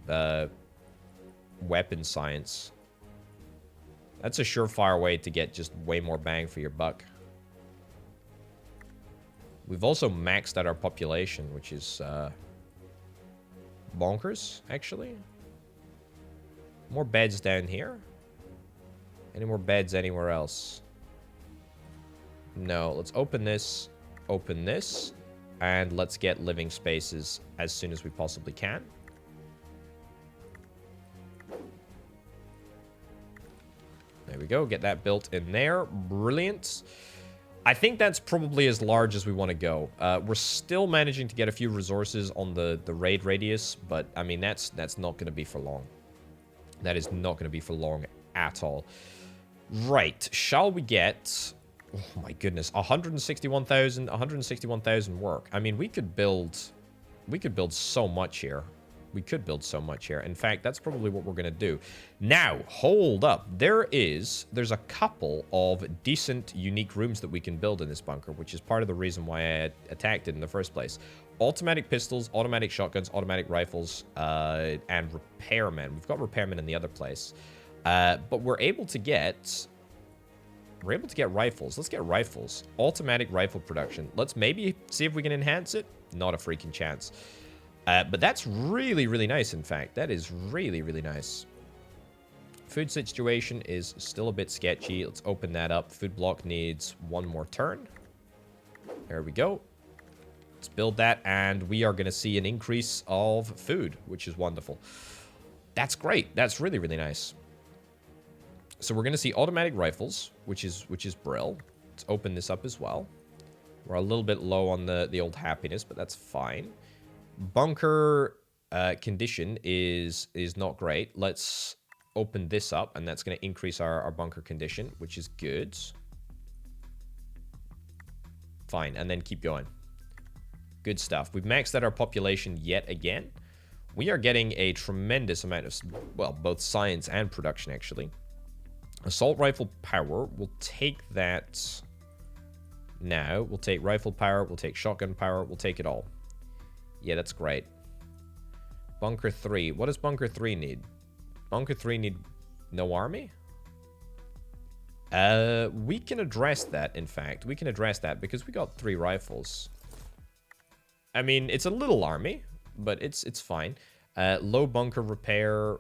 weapon science. That's a surefire way to get just way more bang for your buck. We've also maxed out our population, which is bonkers, actually. More beds down here. Any more beds anywhere else? No. Let's open this, and let's get living spaces as soon as we possibly can. There we go. Get that built in there. Brilliant. I think that's probably as large as we want to go. We're still managing to get a few resources on the raid radius, but I mean, that's not going to be for long. That is not going to be for long at all. Right. Shall we get... Oh my goodness. 161,000 work. I mean, we could build so much here. We could build so much here. In fact, that's probably what we're going to do. Now, hold up. There's a couple of decent, unique rooms that we can build in this bunker, which is part of the reason why I attacked it in the first place. Automatic pistols, automatic shotguns, automatic rifles, and repairmen. We've got repairmen in the other place. But we're able to get rifles. Let's get rifles. Automatic rifle production. Let's maybe see if we can enhance it. Not a freaking chance. But that's really, really nice, in fact. That is really, really nice. Food situation is still a bit sketchy. Let's open that up. Food block needs one more turn. There we go. Let's build that, and we are going to see an increase of food, which is wonderful. That's great. That's really, really nice. So we're going to see automatic rifles, which is brill. Let's open this up as well. We're a little bit low on the old happiness, but that's fine. Bunker condition is not great. Let's open this up, and that's going to increase our bunker condition, which is good. Fine, and then keep going. Good stuff. We've maxed out our population yet again. We are getting a tremendous amount of, well, both science and production, actually. Assault rifle power, we'll take that now. We'll take rifle power, we'll take shotgun power, we'll take it all. Yeah, that's great. Bunker 3. What does Bunker 3 need? Bunker 3 need no army? We can address that, in fact. We can address that because we got 3 rifles. I mean, it's a little army, but it's fine. Low bunker repair.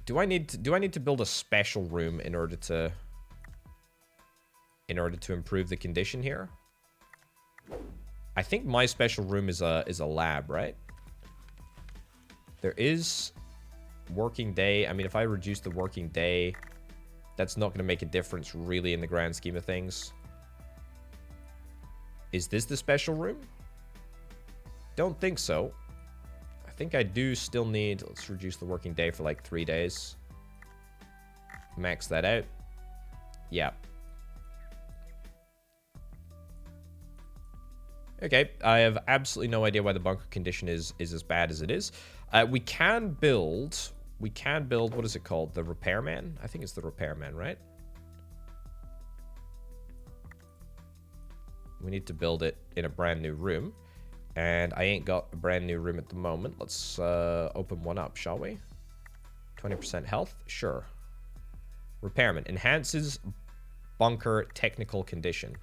Do I need to build a special room in order to improve the condition here? I think my special room is a lab, right? There is working day. I mean, if I reduce the working day, that's not going to make a difference really in the grand scheme of things. Is this the special room? Don't think so. I think I do still need... Let's reduce the working day for like 3 days. Max that out. Yeah. Okay, I have absolutely no idea why the bunker condition is as bad as it is. We can build, what is it called? The repairman? I think it's the repairman, right? We need to build it in a brand new room. And I ain't got a brand new room at the moment. Let's open one up, shall we? 20% health? Sure. Repairman. Enhances bunker technical condition.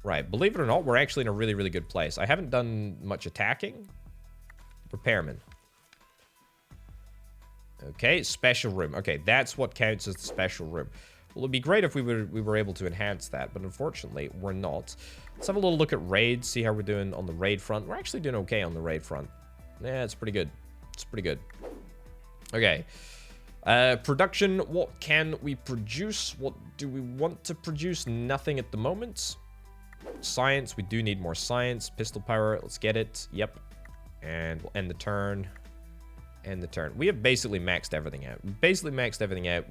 Right. Believe it or not, we're actually in a really, really good place. I haven't done much attacking. Repairman. Okay, special room. Okay, that's what counts as the special room. Well, it'd be great if we were able to enhance that, but unfortunately, we're not. Let's have a little look at raids, see how we're doing on the raid front. We're actually doing okay on the raid front. Yeah, it's pretty good. It's pretty good. Okay. Production, what can we produce? What do we want to produce? Nothing at the moment. Science, we do need more science. Pistol power, let's get it. Yep. And we'll end the turn. End the turn. We have basically maxed everything out.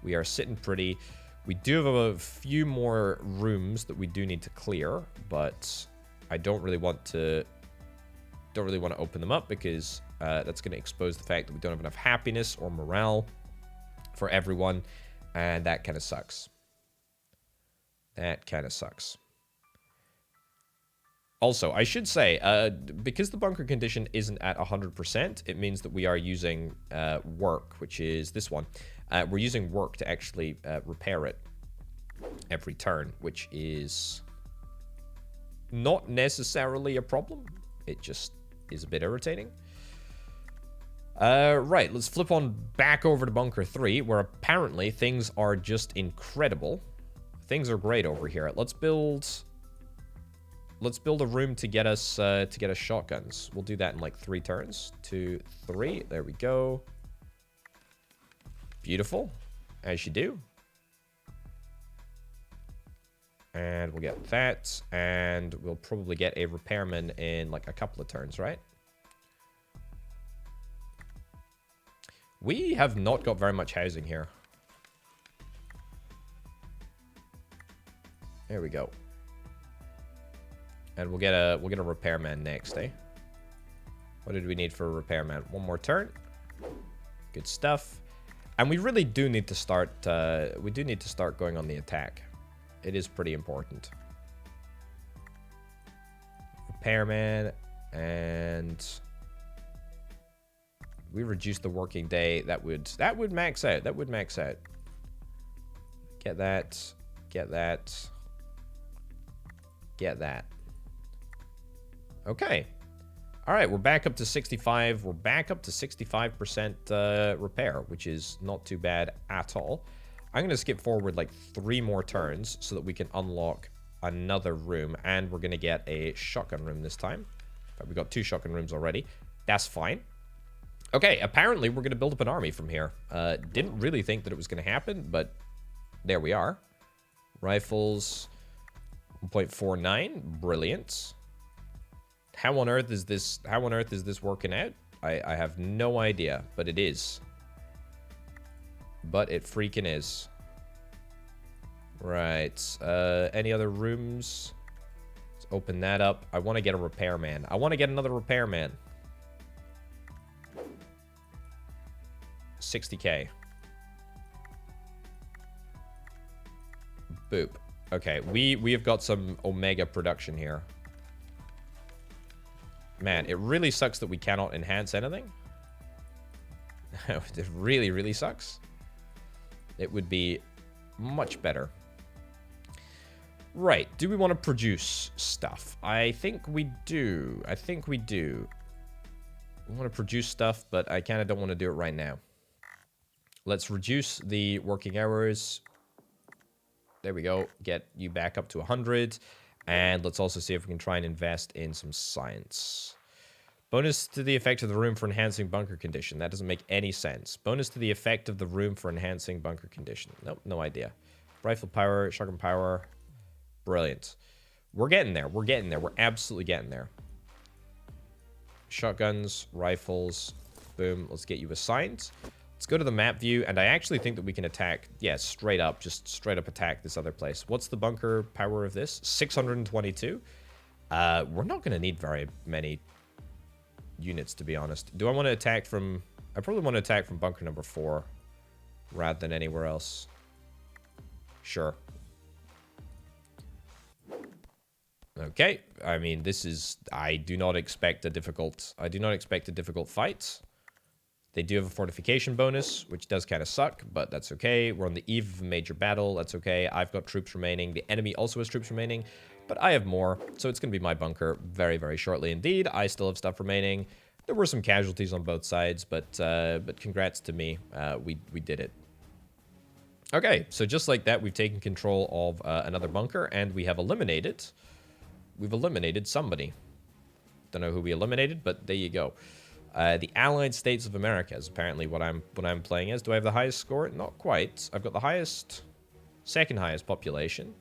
We are sitting pretty. We do have a few more rooms that we do need to clear, but I don't really want to open them up because that's going to expose the fact that we don't have enough happiness or morale for everyone, and that kind of sucks. That kind of sucks. Also, I should say, because the bunker condition isn't at 100%, it means that we are using work, which is this one. We're using work to actually repair it every turn, which is not necessarily a problem. It just is a bit irritating. Right, let's flip on back over to Bunker 3, where apparently things are just incredible. Things are great over here. Let's build a room to get us shotguns. We'll do that in like 3 turns. 2, 3. There we go. Beautiful, as you do. And we'll get that, and we'll probably get a repairman in like a couple of turns, right? We have not got very much housing here. There we go. And we'll get a repairman next, eh? What did we need for a repairman? 1 more turn. Good stuff. And we really do need to start. We do need to start going on the attack. It is pretty important. Repairman, and we reduce the working day. That would max out. That would max out. Get that. Get that. Get that. Okay. All right, we're back up to 65. We're back up to 65% repair, which is not too bad at all. I'm going to skip forward like 3 more turns so that we can unlock another room, and we're going to get a shotgun room this time. But we got 2 shotgun rooms already. That's fine. Okay, apparently we're going to build up an army from here. Didn't really think that it was going to happen, but there we are. Rifles, 1.49. Brilliant. How on earth is this working out? I have no idea, but it is. But it freaking is. Right. Any other rooms? Let's open that up. I want to get a repairman. I want to get another repairman. 60k. Boop. Okay, we have got some Omega production here. Man, it really sucks that we cannot enhance anything. It really, really sucks. It would be much better. Right, do we want to produce stuff? I think we do. I think we do. We want to produce stuff, but I kind of don't want to do it right now. Let's reduce the working hours. There we go. Get you back up to 100. And let's also see if we can try and invest in some science. Bonus to the effect of the room for enhancing bunker condition. That doesn't make any sense. Bonus to the effect of the room for enhancing bunker condition. Nope, no idea. Rifle power, shotgun power. Brilliant. We're getting there. We're getting there. We're absolutely getting there. Shotguns, rifles. Boom. Let's get you assigned. Let's go to the map view, and I actually think that we can attack, yeah, straight up, just straight up attack this other place. What's the bunker power of this? 622? We're not going to need very many units, to be honest. Do I want to attack from... I probably want to attack from bunker number 4 rather than anywhere else. Sure. Okay, I mean, this is... I do not expect a difficult fight. They do have a fortification bonus, which does kind of suck, but that's okay. We're on the eve of a major battle. That's okay. I've got troops remaining. The enemy also has troops remaining, but I have more, so it's going to be my bunker very, very shortly indeed. I still have stuff remaining. There were some casualties on both sides, but congrats to me. We did it. Okay, so just like that, we've taken control of another bunker, and we have eliminated... We've eliminated somebody. Don't know who we eliminated, but there you go. The Allied States of America is apparently what I'm playing as. Do I have the highest score? Not quite. I've got the highest, second highest population,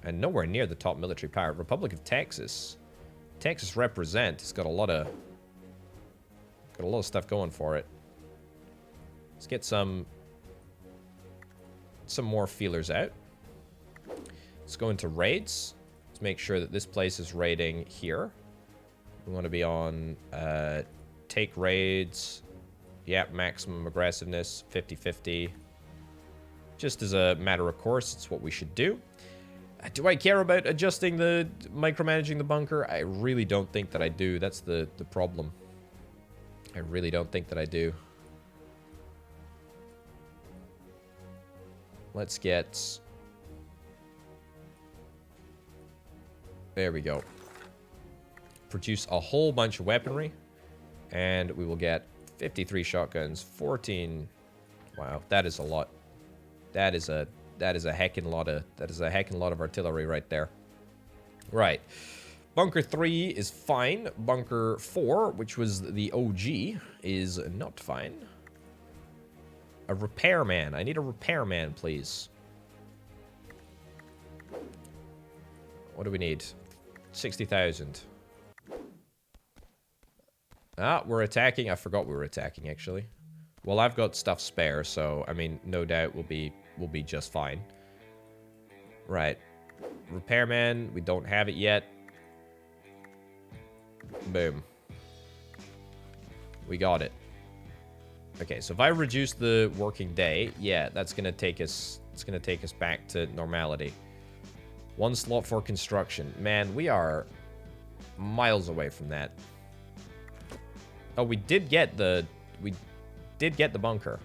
and nowhere near the top military power. Republic of Texas. Texas represent. It's got a lot of stuff going for it. Let's get some more feelers out. Let's go into raids. Let's make sure that this place is raiding here. We want to be on take raids. Yep, maximum aggressiveness, 50-50. Just as a matter of course, it's what we should do. Do I care about adjusting micromanaging the bunker? I really don't think that I do. That's the problem. I really don't think that I do. Let's get... There we go. Produce a whole bunch of weaponry, and we will get 53 shotguns, 14. Wow, that is a lot. That is a heckin' lot of artillery right there. Right. Bunker 3 is fine. Bunker 4, which was the OG, is not fine. A repairman. I need a repairman, please. What do we need? 60,000. Ah, we're attacking. I forgot we were attacking, actually. Well, I've got stuff spare, so, I mean, no doubt we'll be just fine. Right. Repairman, we don't have it yet. Boom. We got it. Okay, so if I reduce the working day, yeah, that's gonna take us, it's gonna take us back to normality. 1 slot for construction. Man, we are miles away from that. Oh, we did get the bunker.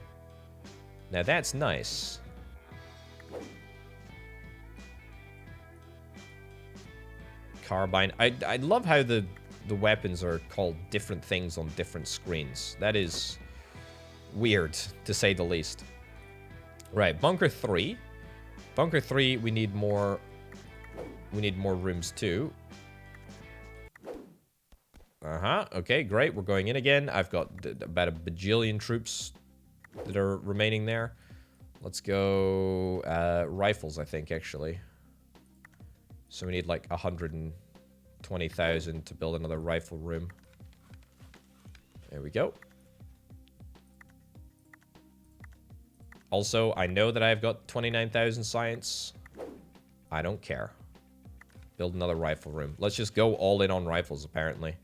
Now that's nice. Carbine. I love how the weapons are called different things on different screens. That is weird, to say the least. Right, bunker 3. Bunker 3, we need more rooms too. Okay, great. We're going in again. I've got about a bajillion troops that are remaining there. Let's go rifles, I think, actually. So we need like 120,000 to build another rifle room. There we go. Also, I know that I've got 29,000 science. I don't care. Build another rifle room. Let's just go all in on rifles, apparently.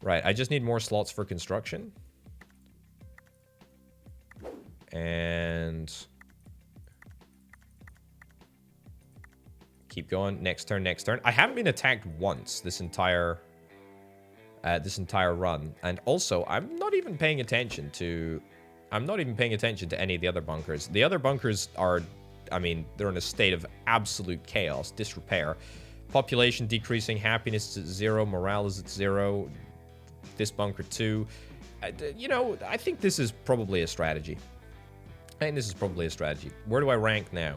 Right, I just need more slots for construction. And... keep going. Next turn, next turn. I haven't been attacked once this entire run. And also, I'm not even paying attention to any of the other bunkers. The other bunkers are, I mean, they're in a state of absolute chaos, disrepair. Population decreasing, happiness is at 0, morale is at 0. This bunker 2. You know, I think this is probably a strategy. Where do I rank now?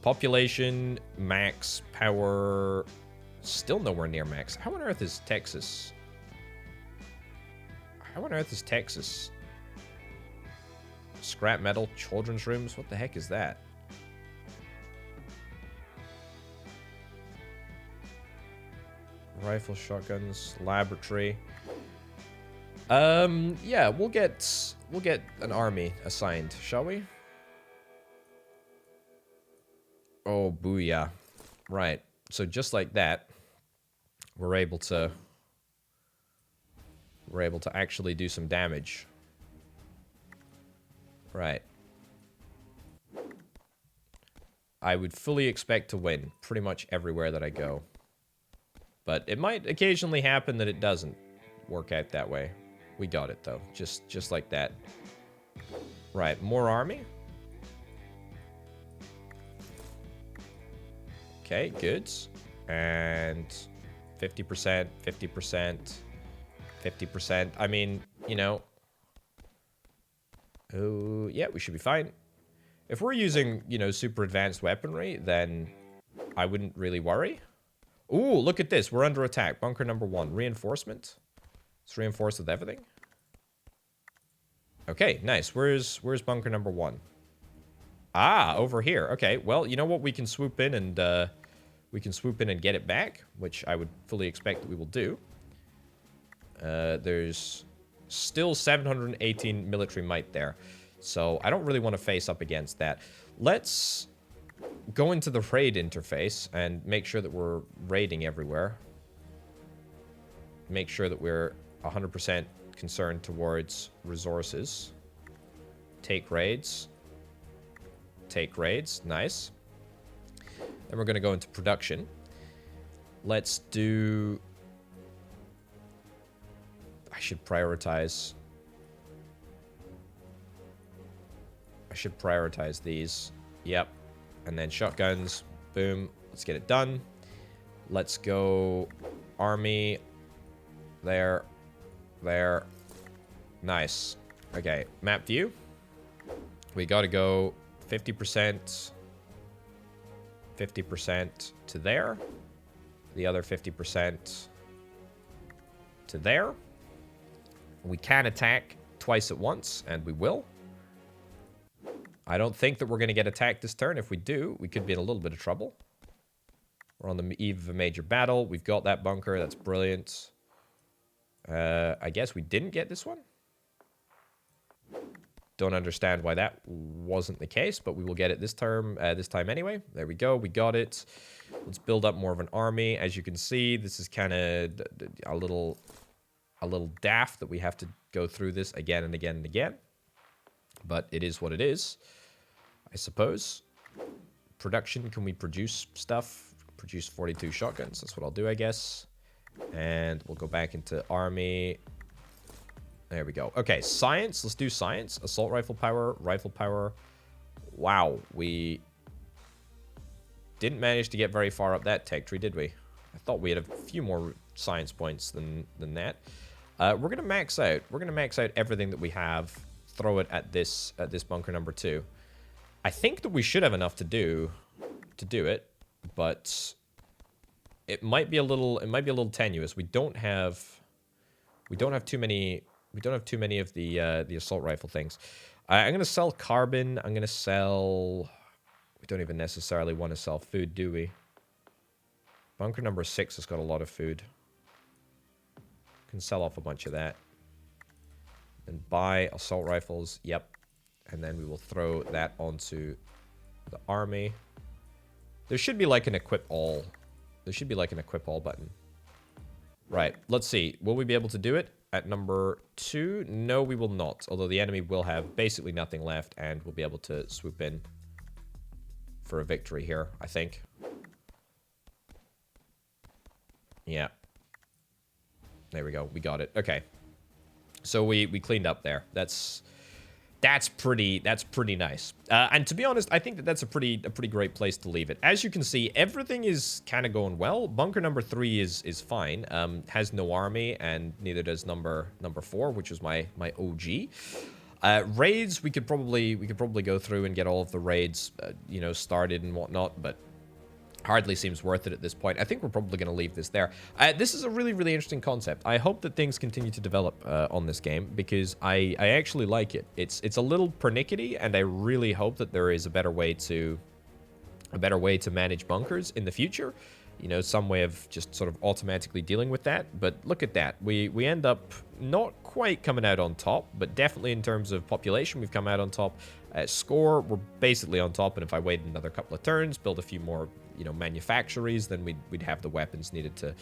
Population, max, power, still nowhere near max. How on earth is Texas? Scrap metal, children's rooms, what the heck is that? Rifle, shotguns, laboratory. Yeah, we'll get an army assigned, shall we? Oh, booyah. Right. So just like that, we're able to actually do some damage. Right. I would fully expect to win pretty much everywhere that I go. But it might occasionally happen that it doesn't work out that way. We got it, though. Just like that. Right, more army. Okay, good. And 50%, 50%, 50%. I mean, you know. Oh, yeah, we should be fine. If we're using, you know, super advanced weaponry, then I wouldn't really worry. Ooh, look at this. We're under attack. Bunker number 1. Reinforcement. It's reinforced with everything. Okay, nice. Where's bunker number 1? Ah, over here. Okay, well, you know what? We can swoop in and get it back, which I would fully expect that we will do. There's still 718 military might there. So I don't really want to face up against that. Let's go into the raid interface and make sure that we're raiding everywhere. Make sure that we're 100% concerned towards resources. Take raids. Take raids. Nice. Then we're going to go into production. Let's do... I should prioritize these. Yep. And then shotguns. Boom. Let's get it done. Let's go army. There. There. Nice. Okay. Map view. We got to go 50%. 50% to there. The other 50% to there. We can attack twice at once, and we will. I don't think that we're going to get attacked this turn. If we do, we could be in a little bit of trouble. We're on the eve of a major battle. We've got that bunker. That's brilliant. I guess we didn't get this one. Don't understand why that wasn't the case, but we will get it this time anyway. There we go. We got it. Let's build up more of an army. As you can see, this is kind of a little daft that we have to go through this again and again and again. But it is what it is, I suppose. Production, can we produce stuff? Produce 42 shotguns. That's what I'll do, I guess. And we'll go back into army. There we go. Okay, science. Let's do science. Assault rifle power, rifle power. Wow, we didn't manage to get very far up that tech tree, did we? I thought we had a few more science points than that. We're going to max out. We're going to max out everything that we have. Throw it at this bunker number 2. I think that we should have enough to do it, but it might be a little tenuous. We don't have too many of the assault rifle things. I'm going to sell carbon. I'm going to sell... We don't even necessarily want to sell food, do we? Bunker number 6 has got a lot of food. Can sell off a bunch of that. And buy assault rifles. Yep. And then we will throw that onto the army. There should be like an equip all. There should be like an equip all button. Right. Let's see. Will we be able to do it at number 2? No, we will not. Although the enemy will have basically nothing left and we'll be able to swoop in for a victory here, I think. Yeah. There we go. We got it. Okay. So we cleaned up there. That's pretty nice. And to be honest, I think that's a pretty great place to leave it. As you can see, everything is kind of going well. Bunker number 3 is fine. Has no army, and neither does number 4, which was my OG. Raids, we could probably go through and get all of the raids, you know, started and whatnot, but hardly seems worth it at this point. I think we're probably going to leave this there. This is a really interesting concept. I hope that things continue to develop on this game, because I actually like it. It's a little pernickety, and I really hope that there is a better way to manage bunkers in the future. you know, some way of just sort of automatically dealing with that. But look at that. We end up not quite coming out on top, but definitely in terms of population, we've come out on top. Score, we're basically on top, and if I waited another couple of turns, build a few more, you know, manufactories, then we'd have the weapons needed to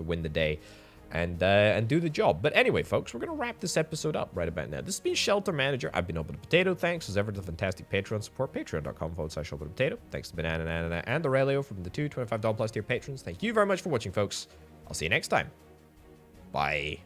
win the day and do the job. But anyway, folks, we're going to wrap this episode up right about now. This has been Shelter Manager. I've been Open Potato. Thanks as ever to the fantastic Patreon support. Patreon.com/Open Potato. Thanks to Banana Nana and Aurelio from the $25+ tier patrons. Thank you very much for watching, folks. I'll see you next time. Bye.